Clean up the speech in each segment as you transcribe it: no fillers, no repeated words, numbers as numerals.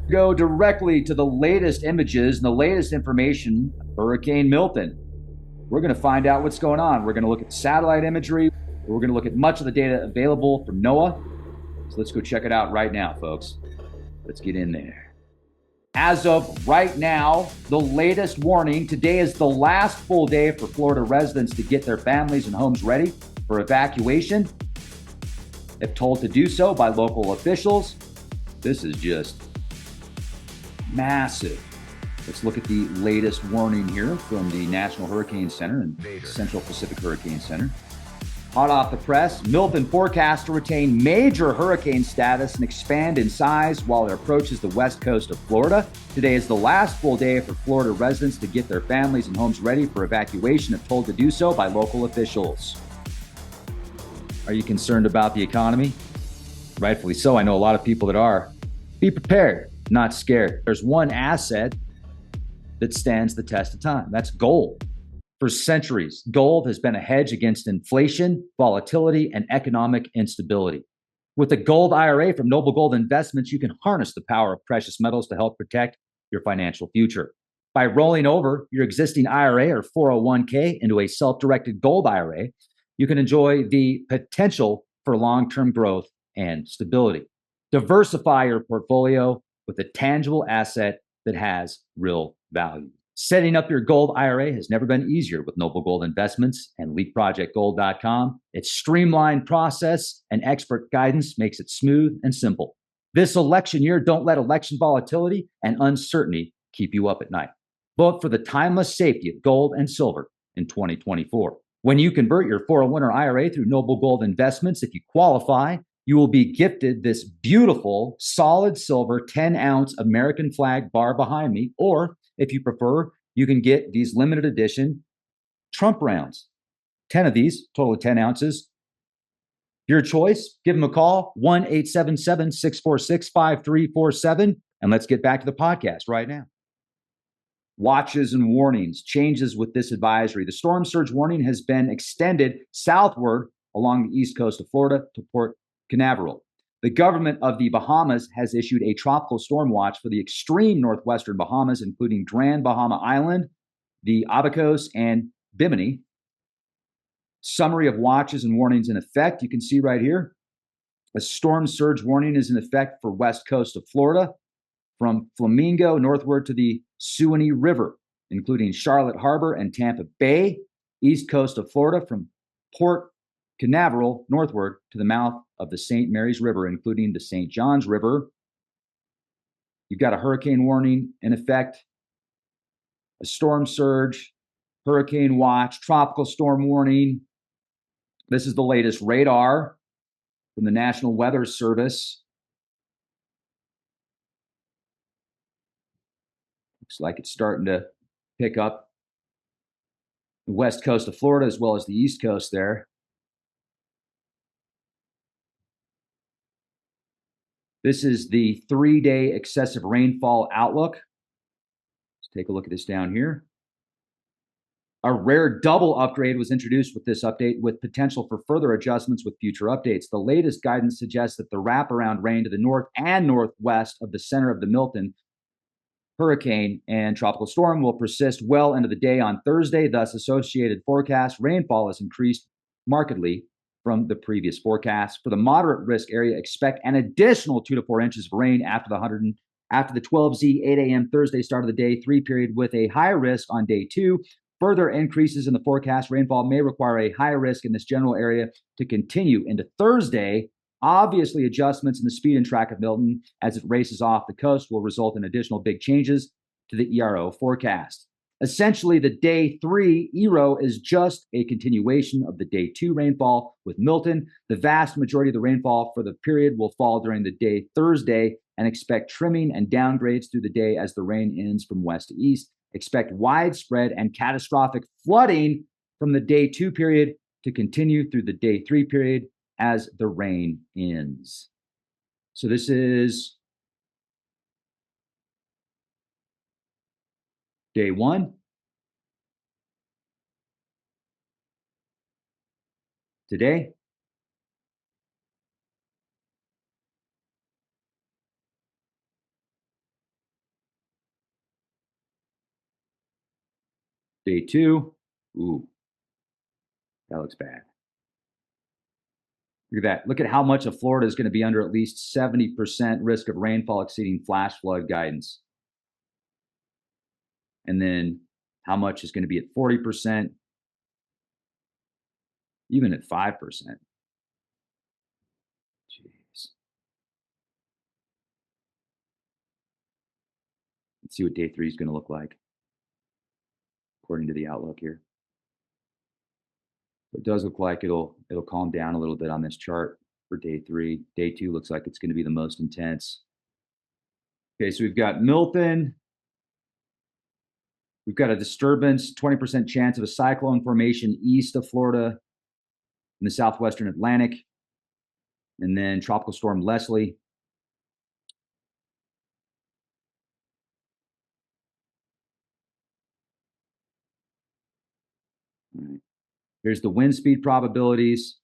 Go directly to the latest images and the latest information, Hurricane Milton. We're going to find out what's going on. We're going to look at satellite imagery. We're going to look at much of the data available from NOAA. So let's go check it out right now, folks. Let's get in there. As of right now, the latest warning, today is the last full day for Florida residents to get their families and homes ready for evacuation. If told to do so by local officials, this is just massive. Let's look at the latest warning here from the National Hurricane Center and Central Pacific Hurricane Center. Hot off the press, Milton forecast to retain major hurricane status and expand in size while it approaches the west coast of Florida. Today is the last full day for Florida residents to get their families and homes ready for evacuation if told to do so by local officials. Are you concerned about the economy? Rightfully so. I know a lot of people that are. Be prepared, not scared. There's one asset that stands the test of time. That's gold. For centuries, gold has been a hedge against inflation, volatility, and economic instability. With the Gold IRA from Noble Gold Investments, you can harness the power of precious metals to help protect your financial future. By rolling over your existing IRA or 401k into a self-directed Gold IRA, you can enjoy the potential for long-term growth and stability. Diversify your portfolio with a tangible asset that has real value. Setting up your gold IRA has never been easier with Noble Gold Investments and LeapProjectGold.com. Its streamlined process and expert guidance makes it smooth and simple. This election year, don't let election volatility and uncertainty keep you up at night. Vote for the timeless safety of gold and silver in 2024. When you convert your 401 or IRA through Noble Gold Investments, if you qualify, you will be gifted this beautiful solid silver 10-ounce American flag bar behind me, or if you prefer, you can get these limited edition Trump rounds. 10 of these, total of 10 ounces. Your choice, give them a call, 1-877-646-5347, and let's get back to the podcast right now. Watches and warnings, changes with this advisory. The storm surge warning has been extended southward along the east coast of Florida to Port Canaveral. The government of the Bahamas has issued a tropical storm watch for the extreme northwestern Bahamas, including Grand Bahama Island, the Abacos, and Bimini. Summary of watches and warnings in effect. You can see right here. A storm surge warning is in effect for west coast of Florida from Flamingo northward to the Suwannee River, including Charlotte Harbor and Tampa Bay. East coast of Florida from Port Canaveral northward to the mouth of the St. Mary's River, including the St. Johns River. You've got a hurricane warning in effect, a storm surge, hurricane watch, tropical storm warning. This is the latest radar from the National Weather Service. Looks like it's starting to pick up the west coast of Florida as well as the east coast there. This is the 3-day excessive rainfall outlook. Let's take a look at this down here. A rare double upgrade was introduced with this update, with potential for further adjustments with future updates. The latest guidance suggests that the wraparound rain to the north and northwest of the center of the Milton hurricane and tropical storm will persist well into the day on Thursday. Thus, associated forecast rainfall has increased markedly from the previous forecast. For the moderate risk area, expect an additional 2 to 4 inches of rain after the 12Z 8 a.m. Thursday start of the day 3 period, with a higher risk on day 2. Further increases in the forecast rainfall may require a higher risk in this general area to continue into Thursday. Obviously, adjustments in the speed and track of Milton as it races off the coast will result in additional big changes to the ERO forecast. Essentially, the day 3 ERO is just a continuation of the day 2 rainfall with Milton. The vast majority of the rainfall for the period will fall during the day Thursday, and expect trimming and downgrades through the day as the rain ends from west to east. Expect widespread and catastrophic flooding from the day 2 period to continue through the day 3 period as the rain ends. So this is day 1. Today, Day 2. Ooh, that looks bad. Look at that. Look at how much of Florida is going to be under at least 70% risk of rainfall exceeding flash flood guidance. And then how much is going to be at 40%, even at 5%. Jeez. Let's see what day 3 is going to look like, according to the outlook here. It does look like it'll calm down a little bit on this chart for day 3. Day 2 looks like it's going to be the most intense. Okay, so we've got Milton. We've got a disturbance, 20% chance of a cyclone formation east of Florida in the southwestern Atlantic. And then Tropical Storm Leslie. All right. Here's the wind speed probabilities.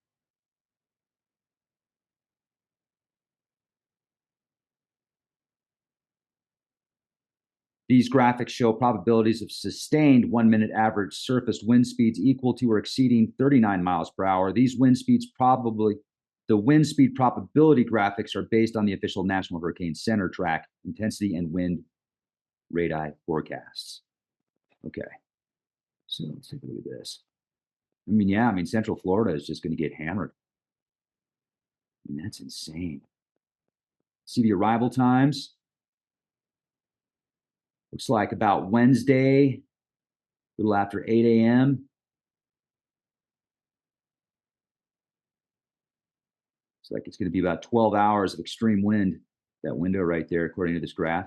These graphics show probabilities of sustained 1-minute average surface wind speeds equal to or exceeding 39 miles per hour. These wind speeds the wind speed probability graphics are based on the official National Hurricane Center track intensity and wind radii forecasts. Okay, so let's take a look at this. I mean, Central Florida is just going to get hammered. I mean, that's insane. See the arrival times. Looks like about Wednesday, a little after 8 a.m. Looks like it's going to be about 12 hours of extreme wind, that window right there, according to this graph.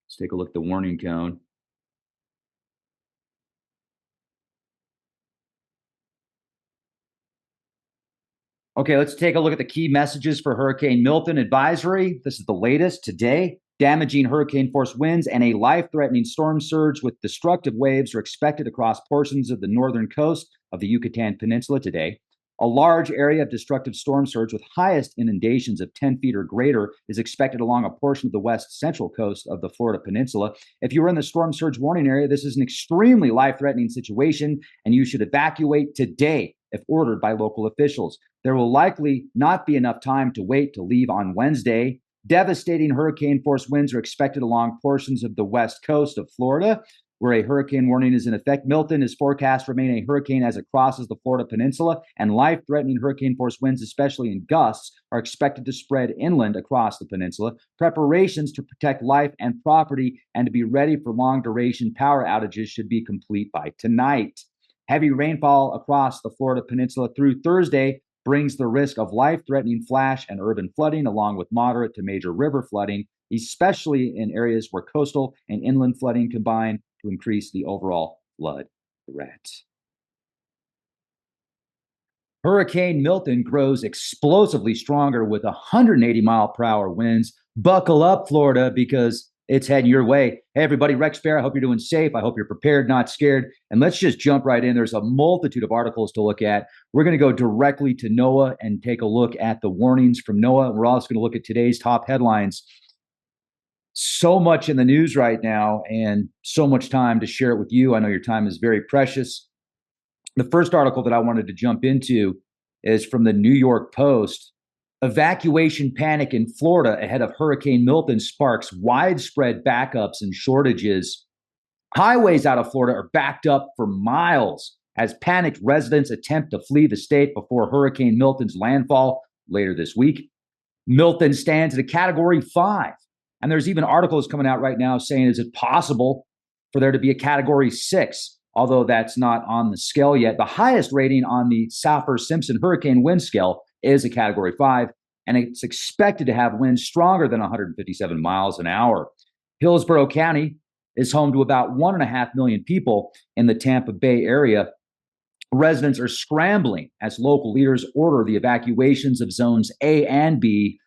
Let's take a look at the warning cone. Okay, let's take a look at the key messages for Hurricane Milton advisory. This is the latest today. Damaging hurricane-force winds and a life-threatening storm surge with destructive waves are expected across portions of the northern coast of the Yucatan Peninsula today. A large area of destructive storm surge with highest inundations of 10 feet or greater is expected along a portion of the west central coast of the Florida Peninsula. If you are in the storm surge warning area, this is an extremely life-threatening situation, and you should evacuate today if ordered by local officials. There will likely not be enough time to wait to leave on Wednesday. Devastating hurricane-force winds are expected along portions of the west coast of Florida, where a hurricane warning is in effect. Milton is forecast to remain a hurricane as it crosses the Florida Peninsula, and life-threatening hurricane-force winds, especially in gusts, are expected to spread inland across the peninsula. Preparations to protect life and property and to be ready for long-duration power outages should be complete by tonight. Heavy rainfall across the Florida Peninsula through Thursday brings the risk of life-threatening flash and urban flooding, along with moderate to major river flooding, especially in areas where coastal and inland flooding combine to increase the overall flood threat. Hurricane Milton grows explosively stronger with 180-mile-per-hour winds. Buckle up, Florida, because it's heading your way. Hey, everybody, Rex Fair. I hope you're doing safe. I hope you're prepared, not scared. And let's just jump right in. There's a multitude of articles to look at. We're going to go directly to NOAA and take a look at the warnings from NOAA. We're also going to look at today's top headlines. So much in the news right now and so much time to share it with you. I know your time is very precious. The first article that I wanted to jump into is from the New York Post. Evacuation panic in Florida ahead of Hurricane Milton sparks widespread backups and shortages. Highways out of Florida are backed up for miles as panicked residents attempt to flee the state before Hurricane Milton's landfall later this week. Milton stands at a Category 5. And there's even articles coming out right now saying, is it possible for there to be a Category 6? Although that's not on the scale yet. The highest rating on the Saffir-Simpson hurricane wind scale is a Category 5, and it's expected to have winds stronger than 157 miles an hour. Hillsborough County is home to about 1.5 million people in the Tampa Bay area. Residents are scrambling as local leaders order the evacuations of zones A and B,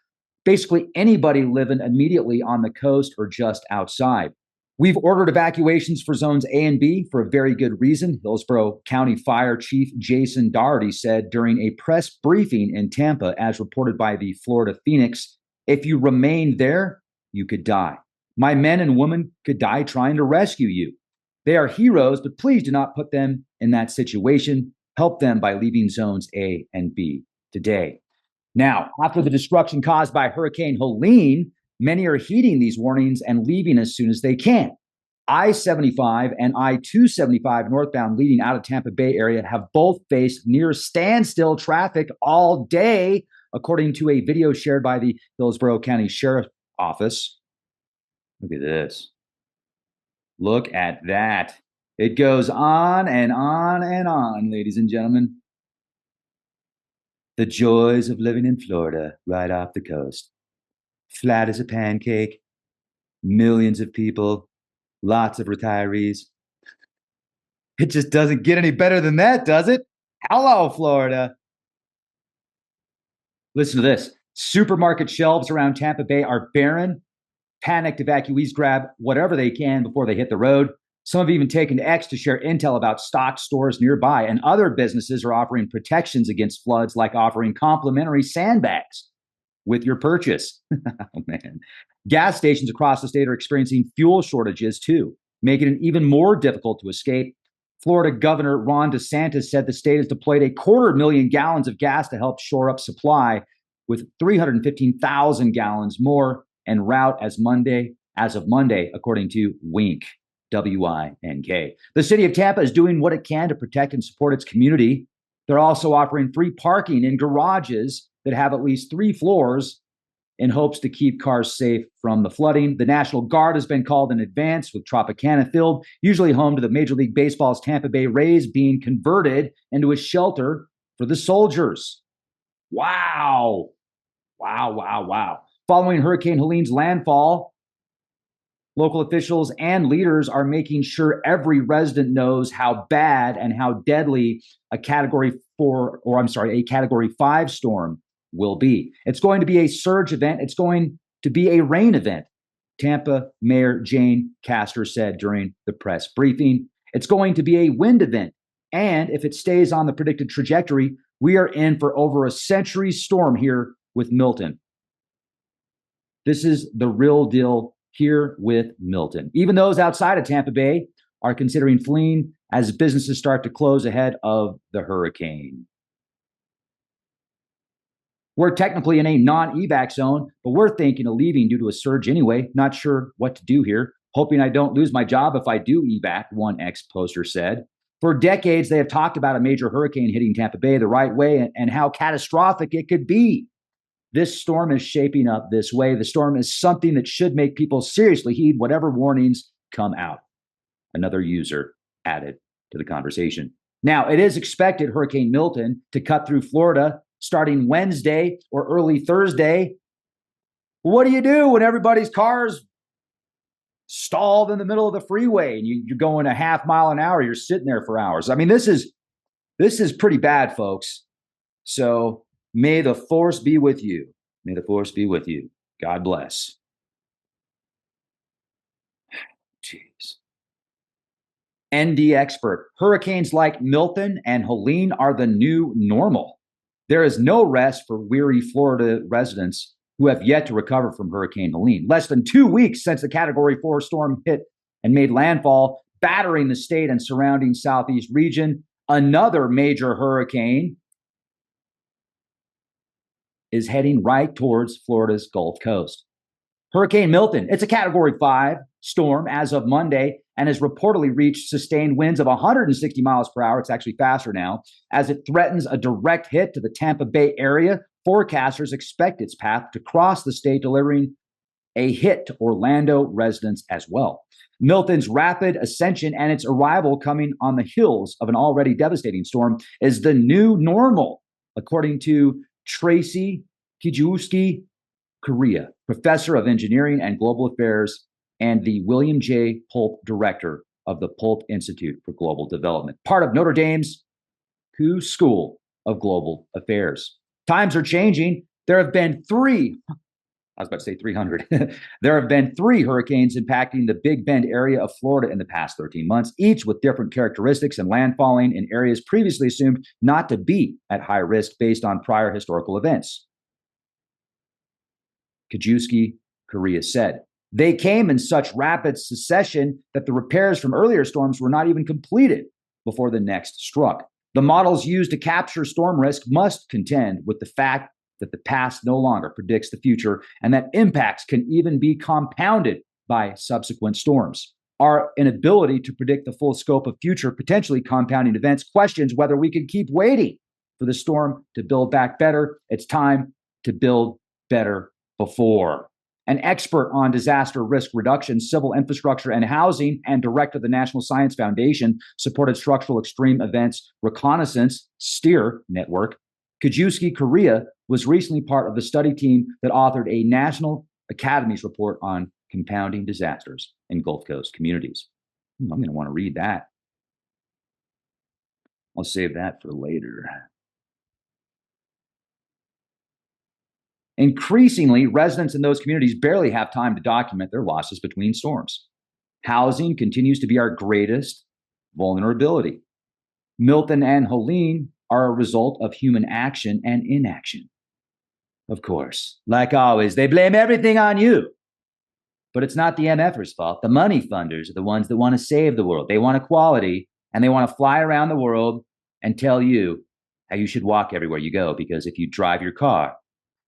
basically anybody living immediately on the coast or just outside. We've ordered evacuations for zones A and B for a very good reason, Hillsborough County Fire Chief Jason Doherty said during a press briefing in Tampa, as reported by the Florida Phoenix. If you remain there, you could die. My men and women could die trying to rescue you. They are heroes, but please do not put them in that situation. Help them by leaving zones A and B today. Now, after the destruction caused by Hurricane Helene, many are heeding these warnings and leaving as soon as they can. I-75 and I-275 northbound leading out of Tampa Bay area have both faced near standstill traffic all day, according to a video shared by the Hillsborough County Sheriff's Office. Look at this. Look at that. It goes on and on and on, ladies and gentlemen. The joys of living in Florida, right off the coast. Flat as a pancake, millions of people, lots of retirees. It just doesn't get any better than that, does it? Hello, Florida. Listen to this. Supermarket shelves around Tampa Bay are barren. Panicked evacuees grab whatever they can before they hit the road. Some have even taken to X to share intel about stock stores nearby, and other businesses are offering protections against floods, like offering complimentary sandbags with your purchase. Oh, man. Gas stations across the state are experiencing fuel shortages, too, making it even more difficult to escape. Florida Governor Ron DeSantis said the state has deployed 250,000 gallons of gas to help shore up supply, with 315,000 gallons more en route as of Monday, according to Wink, W-I-N-K. The city of Tampa is doing what it can to protect and support its community. They're also offering free parking in garages that have at least 3 floors in hopes to keep cars safe from the flooding. The National Guard has been called in advance, with Tropicana Field, usually home to the Major League Baseball's Tampa Bay Rays, being converted into a shelter for the soldiers. Wow. Wow, wow, wow. Following Hurricane Helene's landfall, local officials and leaders are making sure every resident knows how bad and how deadly a Category 5 storm will be. It's going to be a surge event. It's going to be a rain event, Tampa Mayor Jane Castor said during the press briefing. It's going to be a wind event. And if it stays on the predicted trajectory, we are in for over a century storm here with Milton. This is the real deal here with Milton. Even those outside of Tampa Bay are considering fleeing as businesses start to close ahead of the hurricane. We're technically in a non-evac zone, but we're thinking of leaving due to a surge anyway. Not sure what to do here. Hoping I don't lose my job if I do evac, one ex-poster said. For decades, they have talked about a major hurricane hitting Tampa Bay the right way and how catastrophic it could be. This storm is shaping up this way. The storm is something that should make people seriously heed whatever warnings come out. Another user added to the conversation. Now, it is expected Hurricane Milton to cut through Florida starting Wednesday or early Thursday. What do you do when everybody's car's stalled in the middle of the freeway and you're going a half mile an hour? You're sitting there for hours. I mean, this is pretty bad, folks. So may the force be with you. May the force be with you. God bless. Jeez. ND expert. Hurricanes like Milton and Helene are the new normal. There is no rest for weary Florida residents who have yet to recover from Hurricane Helene. Less than 2 weeks since the Category 4 storm hit and made landfall, battering the state and surrounding southeast region, another major hurricane is heading right towards Florida's Gulf Coast. Hurricane Milton, it's a Category 5 storm as of Monday and has reportedly reached sustained winds of 160 miles per hour. It's actually faster now, as it threatens a direct hit to the Tampa Bay area. Forecasters expect its path to cross the state, delivering a hit to Orlando residents as well. Milton's rapid ascension and its arrival coming on the heels of an already devastating storm is the new normal, according to Tracy Kijewski Korea, professor of engineering and global affairs and the William J. Pulp director of the Pulp Institute for Global Development, part of Notre Dame's Koo School of Global Affairs. Times are changing. There have been 300. There have been 3 hurricanes impacting the Big Bend area of Florida in the past 13 months, each with different characteristics and landfalling in areas previously assumed not to be at high risk based on prior historical events. Kajewski, Korea said. They came in such rapid succession that the repairs from earlier storms were not even completed before the next struck. The models used to capture storm risk must contend with the fact that the past no longer predicts the future and that impacts can even be compounded by subsequent storms. Our inability to predict the full scope of future potentially compounding events questions whether we can keep waiting for the storm to build back better. It's time to build better before. An expert on disaster risk reduction, civil infrastructure, and housing, and director of the National Science Foundation supported structural extreme events reconnaissance STEER network, Kajewski, Korea, was recently part of the study team that authored a National Academies report on compounding disasters in Gulf Coast communities. I'm going to want to read that. I'll save that for later. Increasingly, residents in those communities barely have time to document their losses between storms. Housing continues to be our greatest vulnerability. Milton and Helene are a result of human action and inaction. Of course, like always, they blame everything on you. But it's not the MFers' fault. The money funders are the ones that want to save the world. They want equality, and they want to fly around the world and tell you how you should walk everywhere you go, because if you drive your car,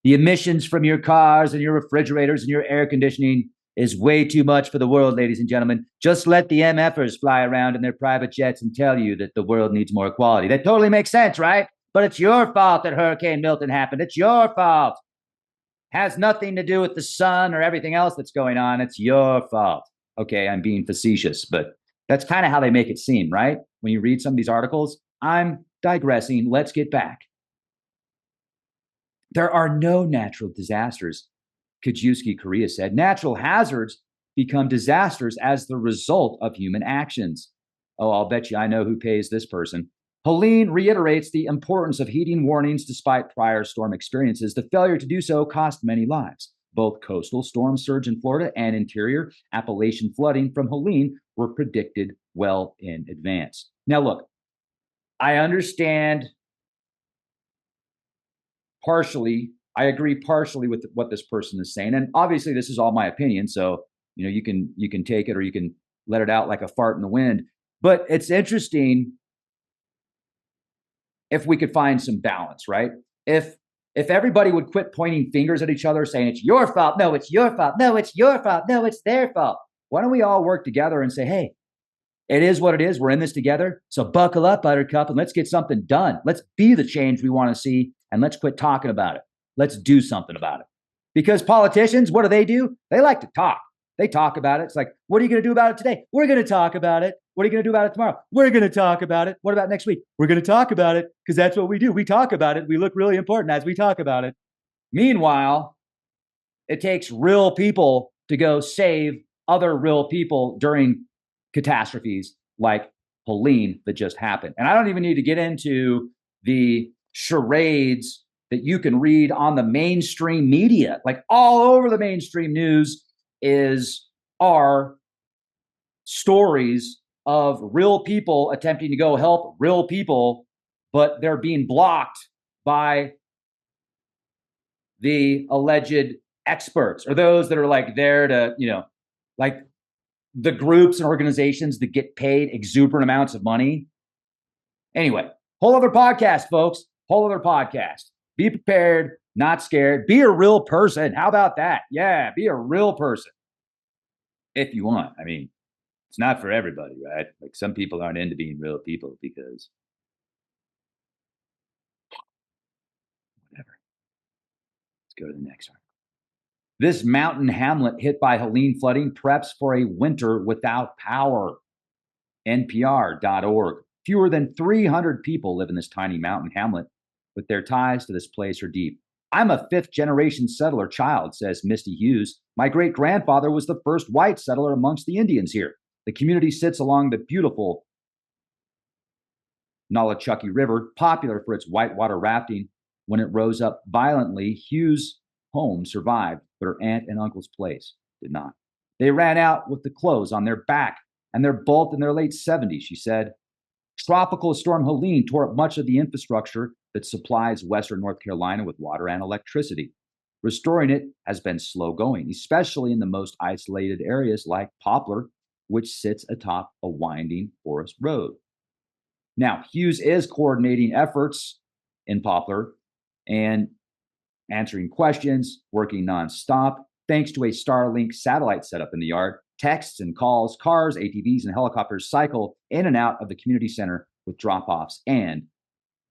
the emissions from your cars and your refrigerators and your air conditioning is way too much for the world, ladies and gentlemen. Just let the MFers fly around in their private jets and tell you that the world needs more equality. That totally makes sense, right? But it's your fault that Hurricane Milton happened. It's your fault. Has nothing to do with the sun or everything else that's going on. It's your fault. Okay, I'm being facetious, but that's kind of how they make it seem, right? When you read some of these articles. I'm digressing. Let's get back. There are no natural disasters, Kajewski, Korea said. Natural hazards become disasters as the result of human actions. Oh, I'll bet you I know who pays this person. Helene reiterates the importance of heeding warnings despite prior storm experiences. The failure to do so cost many lives. Both coastal storm surge in Florida and interior Appalachian flooding from Helene were predicted well in advance. Now, look, I understand partially, I agree partially with what this person is saying. And obviously this is all my opinion. So, you can take it or you can let it out like a fart in the wind. But it's interesting if we could find some balance, right? If everybody would quit pointing fingers at each other saying it's your fault, no, it's your fault, no, it's your fault, no, it's their fault. Why don't we all work together and say, hey, it is what it is. We're in this together. So buckle up, Buttercup, and let's get something done. Let's be the change we want to see, and let's quit talking about it. Let's do something about it. Because politicians, what do? They like to talk. They talk about it. It's like, what are you going to do about it today? We're going to talk about it. What are you going to do about it tomorrow? We're going to talk about it. What about next week? We're going to talk about it, because that's what we do. We talk about it. We look really important as we talk about it. Meanwhile, it takes real people to go save other real people during catastrophes like Helene that just happened. And I don't even need to get into the charades that you can read on the mainstream media. Like all over the mainstream news are stories of real people attempting to go help real people, but they're being blocked by the alleged experts or those that are like there to, like the groups and organizations that get paid exuberant amounts of money. Anyway, whole other podcast, folks. Whole other podcast. Be prepared, not scared. Be a real person. How about that? Yeah, be a real person. If you want. I mean, it's not for everybody, right? Like some people aren't into being real people because whatever. Let's go to the next one. This mountain hamlet hit by Helene flooding preps for a winter without power. NPR.org. Fewer than 300 people live in this tiny mountain hamlet, but their ties to this place are deep. I'm a fifth-generation settler child, says Misty Hughes. My great-grandfather was the first white settler amongst the Indians here. The community sits along the beautiful Nolichucky River, popular for its whitewater rafting. When it rose up violently, Hughes' home survived, but her aunt and uncle's place did not. They ran out with the clothes on their back, and they're both in their late 70s, she said. Tropical Storm Helene tore up much of the infrastructure that supplies Western North Carolina with water and electricity. Restoring it has been slow going, especially in the most isolated areas like Poplar, which sits atop a winding forest road. Now, Hughes is coordinating efforts in Poplar and answering questions, working nonstop, thanks to a Starlink satellite setup in the yard. Texts and calls, cars, ATVs, and helicopters cycle in and out of the community center with drop-offs and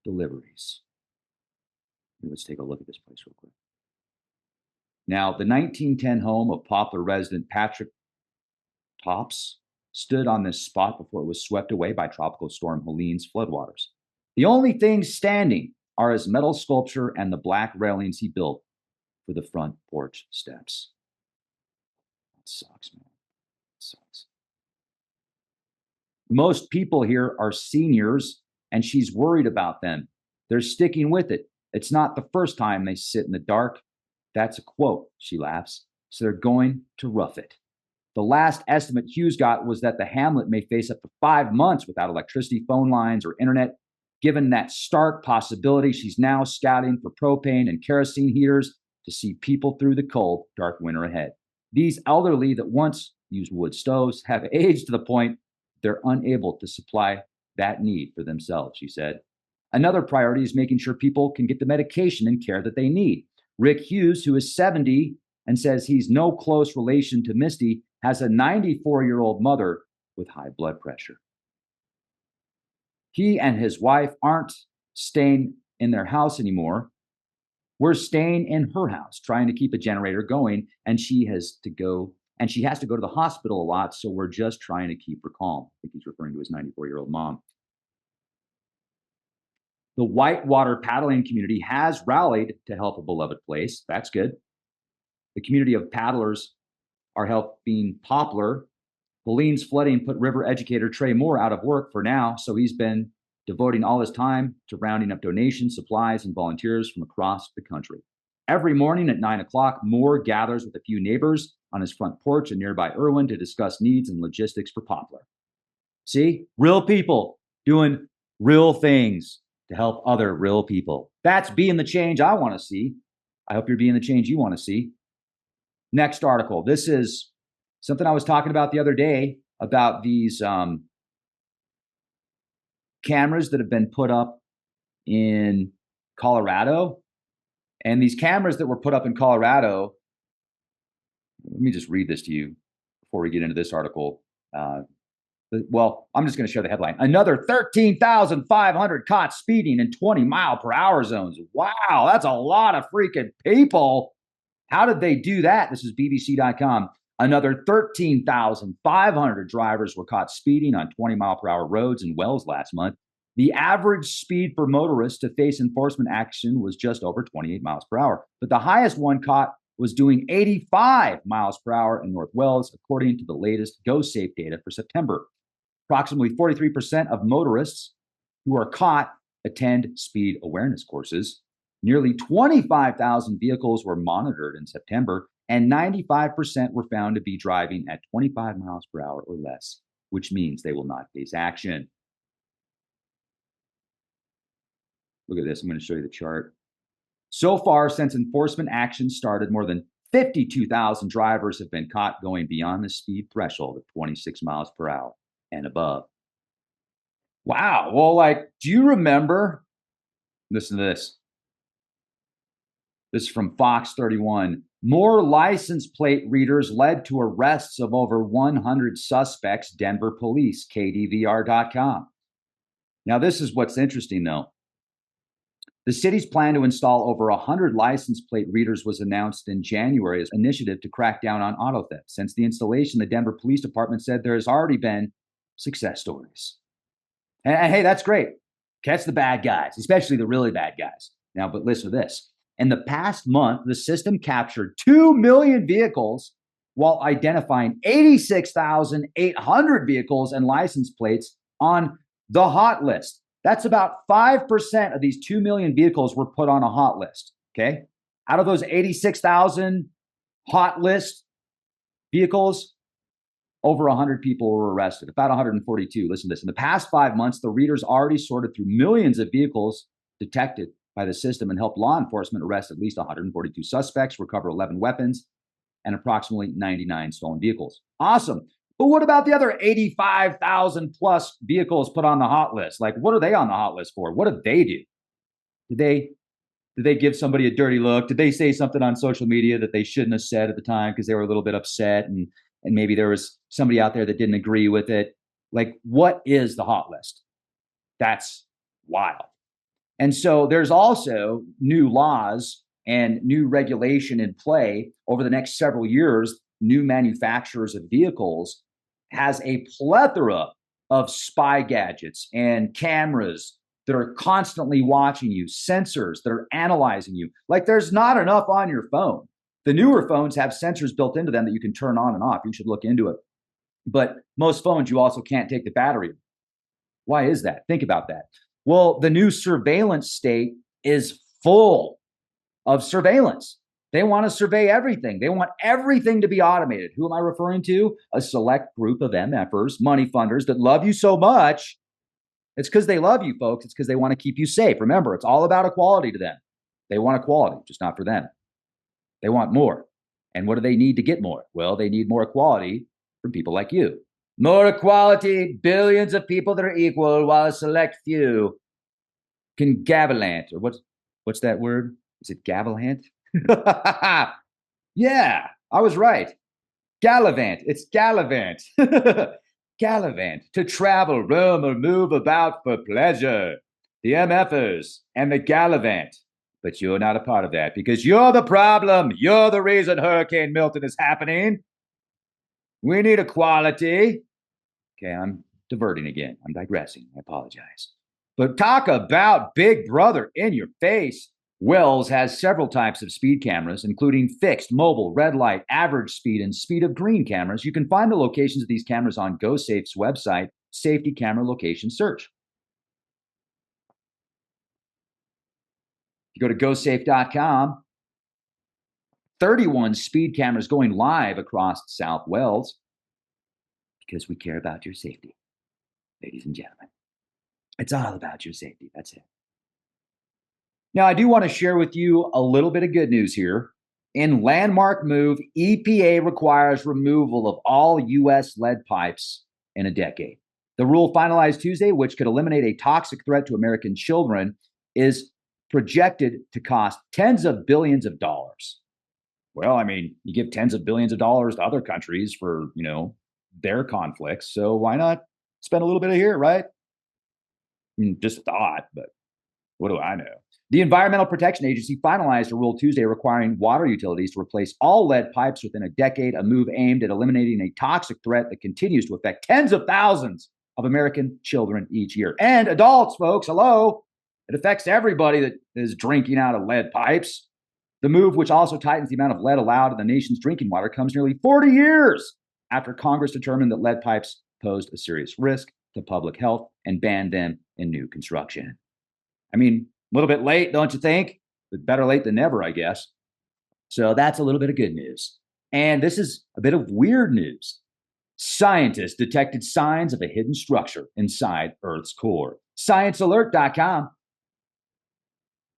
deliveries. Let's take a look at this place real quick. Now, the 1910 home of Poplar resident Patrick Tops stood on this spot before it was swept away by Tropical Storm Helene's floodwaters. The only things standing are his metal sculpture and the black railings he built for the front porch steps. That sucks, man. That sucks. Most people here are seniors, and she's worried about them. They're sticking with it. It's not the first time they sit in the dark. That's a quote, she laughs. So they're going to rough it. The last estimate Hughes got was that the hamlet may face up to 5 months without electricity, phone lines, or internet. Given that stark possibility, she's now scouting for propane and kerosene heaters to see people through the cold, dark winter ahead. These elderly that once used wood stoves have aged to the point they're unable to supply that need for themselves, she said. Another priority is making sure people can get the medication and care that they need. Rick Hughes, who is 70 and says he's no close relation to Misty, has a 94-year-old mother with high blood pressure. He and his wife aren't staying in their house anymore. We're staying in her house, trying to keep a generator going, and she has to go to the hospital a lot, so we're just trying to keep her calm. I think he's referring to his 94-year-old mom. The whitewater paddling community has rallied to help a beloved place. That's good. The community of paddlers are helping Poplar. Helene's flooding put river educator Trey Moore out of work for now, so he's been devoting all his time to rounding up donations, supplies, and volunteers from across the country. Every morning at 9 o'clock, Moore gathers with a few neighbors on his front porch in nearby Irwin to discuss needs and logistics for Poplar. See? Real people doing real things to help other real people. That's being the change I want to see. I hope you're being the change you want to see. Next article. This is something I was talking about the other day about these cameras that have been put up in Colorado. And these cameras that were put up in Colorado, let me just read this to you before we get into this article. Well, I'm just going to show the headline. Another 13,500 caught speeding in 20-mile-per-hour zones. Wow, that's a lot of freaking people. How did they do that? This is BBC.com. Another 13,500 drivers were caught speeding on 20-mile-per-hour roads in Wells last month. The average speed for motorists to face enforcement action was just over 28 miles per hour. But the highest one caught was doing 85 miles per hour in North Wells, according to the latest GoSafe data for September. Approximately 43% of motorists who are caught attend speed awareness courses. Nearly 25,000 vehicles were monitored in September, and 95% were found to be driving at 25 miles per hour or less, which means they will not face action. Look at this. I'm going to show you the chart. So far, since enforcement action started, more than 52,000 drivers have been caught going beyond the speed threshold of 26 miles per hour and above. Wow. Well, do you remember? Listen to this. This is from Fox 31. More license plate readers led to arrests of over 100 suspects, Denver police, KDVR.com. Now, this is what's interesting, though. The city's plan to install over 100 license plate readers was announced in January as an initiative to crack down on auto theft. Since the installation, the Denver Police Department said there has already been success stories. And hey, that's great. Catch the bad guys, especially the really bad guys. Now, but listen to this. In the past month, the system captured 2 million vehicles while identifying 86,800 vehicles and license plates on the hot list. That's about 5% of these 2 million vehicles were put on a hot list, okay? Out of those 86,000 hot list vehicles, over 100 people were arrested, about 142. Listen to this. In the past 5 months, the readers already sorted through millions of vehicles detected by the system and helped law enforcement arrest at least 142 suspects, recover 11 weapons, and approximately 99 stolen vehicles. Awesome. But what about the other 85,000 plus vehicles put on the hot list? Like, what are they on the hot list for? What did they do? Did they give somebody a dirty look? Did they say something on social media that they shouldn't have said at the time because they were a little bit upset and maybe there was somebody out there that didn't agree with it? Like, what is the hot list? That's wild. And so there's also new laws and new regulation in play over the next several years. New manufacturers of vehicles has a plethora of spy gadgets and cameras that are constantly watching you, sensors that are analyzing you. Like, there's not enough on your phone. The newer phones have sensors built into them that you can turn on and off. You should look into it. But most phones, you also can't take the battery. Why is that? Think about that. Well, the new surveillance state is full of surveillance. They want to survey everything. They want everything to be automated. Who am I referring to? A select group of MFers, money funders that love you so much. It's because they love you, folks. It's because they want to keep you safe. Remember, it's all about equality to them. They want equality, just not for them. They want more. And what do they need to get more? Well, they need more equality from people like you. More equality, billions of people that are equal, while a select few can gavilant. Or what's that word? Is it gavilant? Yeah, I was right. Gallivant. It's gallivant. Gallivant, to travel, roam, or move about for pleasure. The MFers and the gallivant. But you're not a part of that because you're the problem. You're the reason Hurricane Milton is happening. We need equality. Okay, I'm diverting again. I'm digressing. I apologize. But talk about Big Brother in your face. Wells has several types of speed cameras, including fixed, mobile, red light, average speed, and speed of green cameras. You can find the locations of these cameras on GoSafe's website, Safety Camera Location Search. You go to GoSafe.com, 31 speed cameras going live across South Wells because we care about your safety, ladies and gentlemen. It's all about your safety. That's it. Now, I do want to share with you a little bit of good news here. In landmark move, EPA requires removal of all U.S. lead pipes in a decade. The rule finalized Tuesday, which could eliminate a toxic threat to American children, is projected to cost tens of billions of dollars. Well, I mean, you give tens of billions of dollars to other countries for, their conflicts. So why not spend a little bit of here, right? I mean, just a thought, but what do I know? The Environmental Protection Agency finalized a rule Tuesday requiring water utilities to replace all lead pipes within a decade, a move aimed at eliminating a toxic threat that continues to affect tens of thousands of American children each year. And adults, folks, hello. It affects everybody that is drinking out of lead pipes. The move, which also tightens the amount of lead allowed in the nation's drinking water, comes nearly 40 years after Congress determined that lead pipes posed a serious risk to public health and banned them in new construction. I mean, a little bit late, don't you think? But better late than never, I guess. So that's a little bit of good news. And this is a bit of weird news. Scientists detected signs of a hidden structure inside Earth's core. ScienceAlert.com.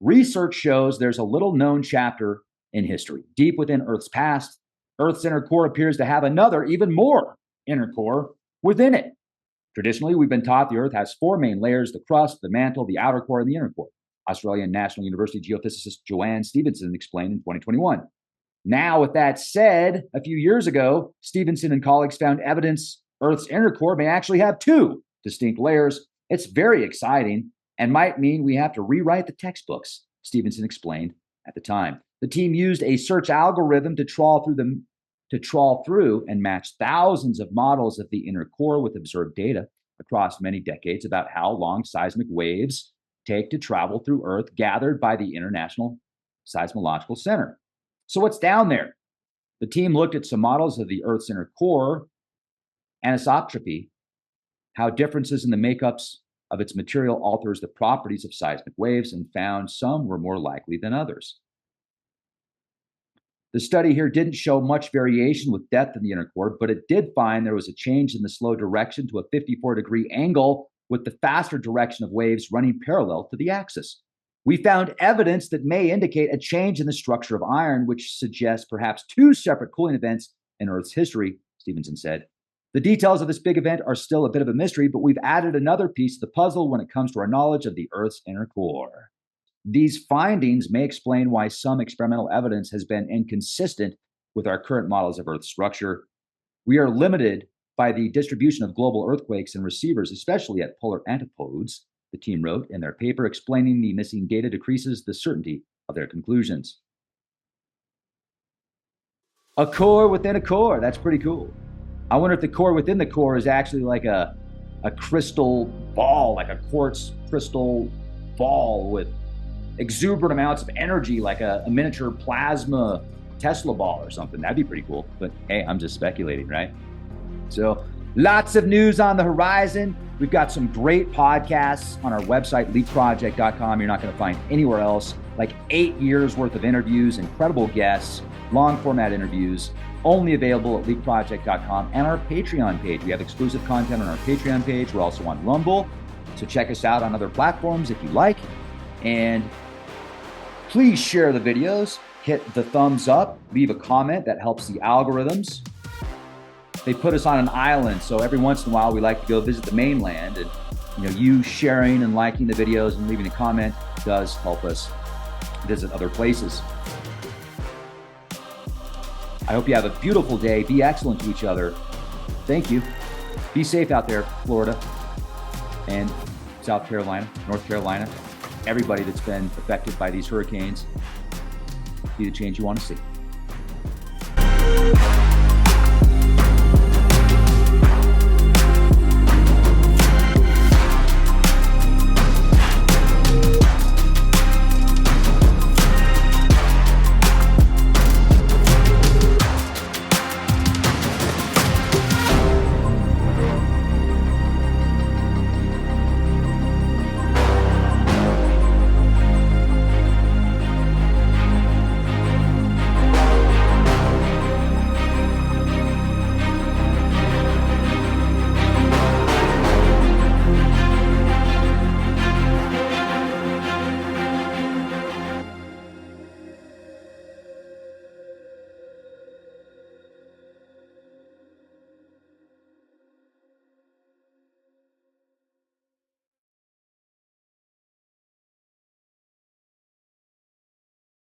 Research shows there's a little known chapter in history. Deep within Earth's past, Earth's inner core appears to have another, even more inner core within it. Traditionally, we've been taught the Earth has four main layers: the crust, the mantle, the outer core, and the inner core. Australian National University geophysicist Joanne Stevenson explained in 2021. Now, with that said, a few years ago, Stevenson and colleagues found evidence Earth's inner core may actually have two distinct layers. It's very exciting and might mean we have to rewrite the textbooks, Stevenson explained at the time. The team used a search algorithm to trawl through and match thousands of models of the inner core with observed data across many decades about how long seismic waves take to travel through Earth, gathered by the International Seismological Center. So what's down there? The team looked at some models of the Earth's inner core, anisotropy, how differences in the makeups of its material alters the properties of seismic waves, and found some were more likely than others. The study here didn't show much variation with depth in the inner core, but it did find there was a change in the slow direction to a 54-degree angle, with the faster direction of waves running parallel to the axis. We found evidence that may indicate a change in the structure of iron, which suggests perhaps two separate cooling events in Earth's history, Stevenson said. The details of this big event are still a bit of a mystery, but we've added another piece to the puzzle when it comes to our knowledge of the Earth's inner core. These findings may explain why some experimental evidence has been inconsistent with our current models of Earth's structure. We are limited by the distribution of global earthquakes and receivers, especially at polar antipodes, the team wrote in their paper. Explaining the missing data decreases the certainty of their conclusions. A core within a core. That's pretty cool. I wonder if the core within the core is actually like a crystal ball, like a quartz crystal ball with exuberant amounts of energy, like a miniature plasma Tesla ball or something. That'd be pretty cool. But hey, I'm just speculating, right? So lots of news on the horizon. We've got some great podcasts on our website, leapproject.com. You're not going to find anywhere else. Like 8 years worth of interviews, incredible guests, long format interviews, only available at leapproject.com and our Patreon page. We have exclusive content on our Patreon page. We're also on Rumble. So check us out on other platforms if you like. And please share the videos, hit the thumbs up, leave a comment. That helps the algorithms. They put us on an island, so every once in a while we like to go visit the mainland, and you sharing and liking the videos and leaving a comment does help us visit other places. I hope you have a beautiful day. Be excellent to each other. Thank you. Be safe out there, Florida and South Carolina, North Carolina. Everybody that's been affected by these hurricanes. Be the change you want to see.